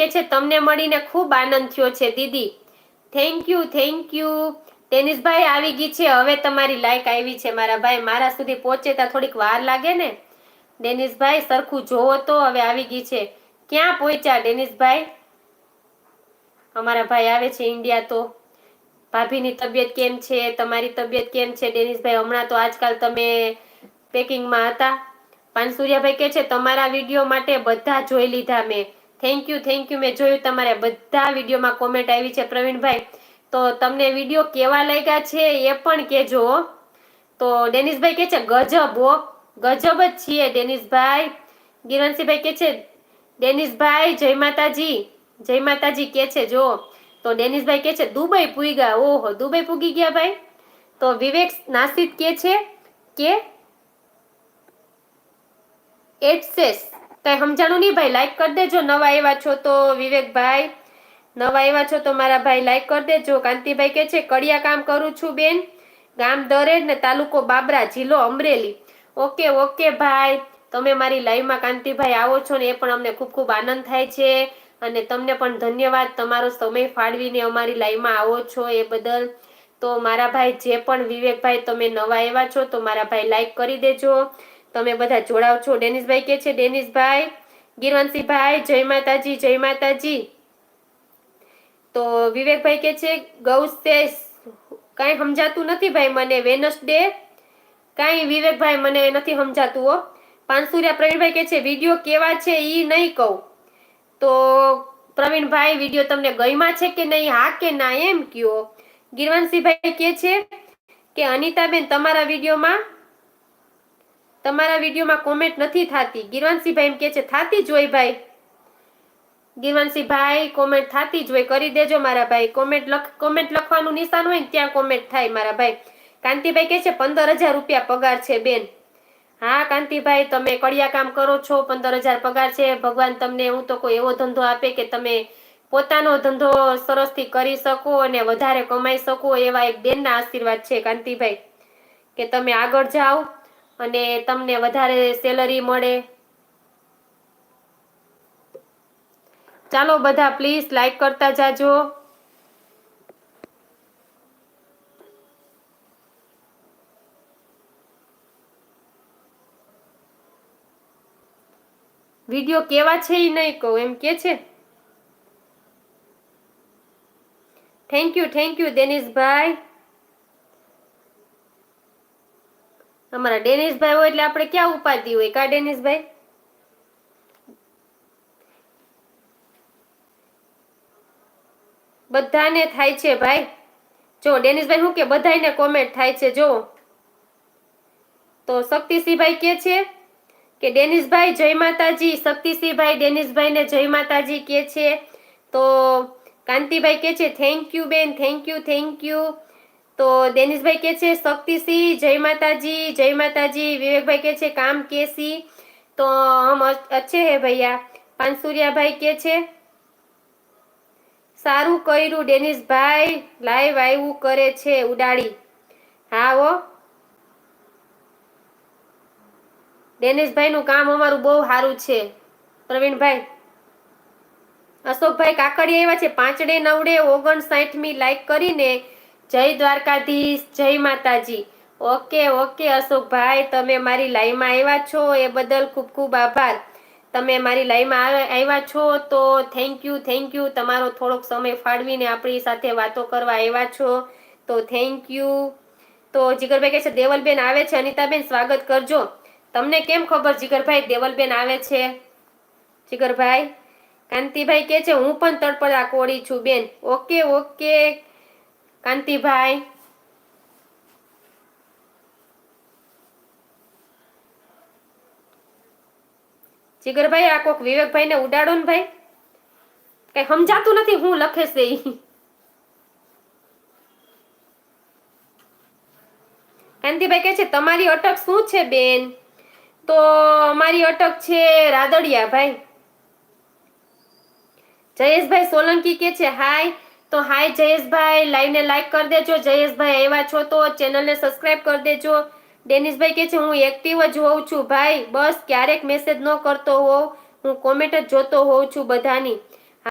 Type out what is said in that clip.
કે છે તમને મળીને ખૂબ આનંદ થયો છે દીદી. Thank you. ડેનિસભાઈ આવી ગઈ છે, હવે તમારી લાઈક આવી છે મારા ભાઈ. મારા સુધી પહોંચે ત્યાં થોડીક વાર લાગે ને. ડેનિસભાઈ સરખું જોવો તો હવે આવી ગઈ છે. ક્યાં પહોંચ્યા ડેનિસભાઈ? અમારા ભાઈ આવે છે ઇન્ડિયા તો. ભાભીની તબિયત કેમ છે? તમારી તબિયત કેમ છે ડેનિસભાઈ? હમણાં તો આજકાલ તમે પેકિંગમાં હતા. પાનસુરિયાભાઈ કે છે તમારા વિડીયો માટે બધા જોઈ લીધા મેં. Thank you. મેં જોયું તમારે બધા વિડીયોમાં કોમેન્ટ આવી છે પ્રવીણભાઈ. તો તમને વિડીયો કેવા લાગ્યા છે એ પણ કહેજો. તો ડેનિસભાઈ કે છે ગજબ જ છીએ ડેનિસભાઈ. ગિરવંશીભાઈ કે છે ડેનિસભાઈ જય માતાજી કે છે જો. તો ડેનિસભાઈ કે છે દુબઈ પૂગ્યા. ઓહો, દુબઈ પૂગી ગયા ભાઈ. તો વિવેક નાસિક કે છે કે એડસેસ કઈ સમજાણું નહીં ભાઈ. લાઈક કરી દેજો નવા આવ્યા છો તો. વિવેકભાઈ નવા આવ્યા છો તો મારા ભાઈ લાઈક કરી દેજો. કાંતિભાઈ કે છે કડિયા કામ કરું છું બેન, ગામ દરેડ ને તાલુકો બાબરા, જિલ્લો અમરેલી. ઓકે ભાઈ, તમે મારી લાઈવમાં કાંતિભાઈ આવો છો ને એ પણ અમને ખૂબ ખૂબ આનંદ થાય છે. અને તમને પણ ધન્યવાદ, તમારો સમય ફાળવીને અમારી લાઈવમાં આવો છો એ બદલ. તો મારા ભાઈ જે પણ વિવેકભાઈ તમે નવા આવ્યા છો તો મારા ભાઈ લાઈક કરી દેજો. તમે બધા જોડાવ છો. ડેનિસભાઈ કે છે ડેનિસભાઈ, ગિરવંશીભાઈ જય માતાજી. તો વિવેકભાઈ કે છે ગૌસેસ કઈ સમજાતું નથી ભાઈ મને. વેનસડે કઈ વિવેકભાઈ મને નથી સમજાતું હો. પાનસુરિયા પ્રવીણભાઈ કે છે વિડીયો કેવા છે ઈ નહીં કહું. તો પ્રવીણભાઈ વિડીયો તમને ગમ્યા છે કે નહીં, હા કે ના એમ કયો. ગિરવંશીભાઈ કે છે કે અનિતાબેન તમારા વિડીયોમાં કોમેન્ટ નથી થતી. ગિરવંશીભાઈ એમ કે છે થાતી જ હોય ભાઈ. ગિરવંશીભાઈ કોમેન્ટ થાતી જ હોય, કરી દેજો મારા ભાઈ. કોમેન્ટ લખવાનું નિશાન હોય ને ત્યાં કોમેન્ટ થાય મારા ભાઈ. કાંતિભાઈ કે છે 15,000 રૂપિયા પગાર છે બેન. હા કાંતિભાઈ, તમે કડિયા કામ કરો છો, 15,000 પગાર છે. ભગવાન તમને હું તો કોઈ એવો ધંધો આપે કે તમે પોતાનો ધંધો સરસથી કરી શકો અને વધારે કમાઈ શકો, એવા એક બેનના આશીર્વાદ છે કાંતિભાઈ. કે તમે આગળ જાઓ અને તમને વધારે સેલરી મળે. ચાલો બધા પ્લીઝ લાઈક કરતા જાજો. વિડીયો કેવા છે એ નહીં કહું એમ કે છે. થેન્ક યુ ડેનિસભાઈ. અમારા ડેનિસભાઈ હોય એટલે આપણે ક્યાં ઉપાધિ હોય કા ડેનિસભાઈ? બધાને થાય છે ભાઈ. જો ડેનિસભાઈ શું કે બધાને કોમેન્ટ થાય છે જો. તો શક્તિસિંહભાઈ કે છે કે ડેનિસભાઈ જય માતાજી. શક્તિસિંહભાઈ ડેનિસભાઈને જય માતાજી કે છે. તો કાંતિભાઈ કે છે થેન્ક યુ બેન, થેન્ક યુ. તો ડેનિસભાઈ કે છે શક્તિસિંહ જય માતાજી. વિવેકભાઈ કે છે કામ કેસી તો હમ અચ્છે હે ભૈયા. પાનસુરિયાભાઈ કે છે સારું કર્યું ડેનિસભાઈ, લાઈવ આવ્યું કરે છે ઉડાડી. હા હો ડેનિસભાઈ નું કામ અમારું બહુ સારું છે પ્રવીણભાઈ. અશોકભાઈ કાકડી આવ્યા છે 5-9-59મી લાઈક કરીને. જય દ્વારકાધીશ, જય માતાજી. ઓકે અશોકભાઈ, તમે મારી લાઈવમાં આવ્યા છો એ બદલ ખૂબ ખૂબ આભાર. તમે મારી લાઈવમાં આવ્યા છો તો થેન્ક યુ. તમારો થોડોક સમય ફાળવીને આપણી સાથે વાતો કરવા આવ્યા છો તો થેન્ક યુ. તો જીગરભાઈ કહે છે દેવલબેન આવે છે, અનિતાબેન સ્વાગત કરજો. તમને કેમ ખબર જીગરભાઈ દેવલબેન આવે છે? જીગરભાઈ કાંતિભાઈ કે છે હું પણ તળપદા કોળી છું બેન. ઓકે કાંતિભાઈ. જીગરભાઈ આ કોક વિવેકભાઈને ઉડાડો ને ભાઈ, કઈ સમજાતું નથી હું લખે છે ઈ. કાંતિભાઈ કે છે તમારી અટક શું છે બેન? તો અમારી અટક છે રાદડિયા ભાઈ. જયેશભાઈ સોલંકી કે છે હાય. તો હાય જયેશભાઈ, લાઈવને લાઈક કરી દેજો. જયેશભાઈ આવ્યા છો તો ચેનલને સબસ્ક્રાઇબ કરી દેજો. ડેનિસભાઈ કે છે હું એક્ટિવ જ હોઉં છું ભાઈ, બસ ક્યારેક મેસેજ ન કરતો હોઉં, હું કોમેન્ટ જ જોતો હોઉં છું બધાની.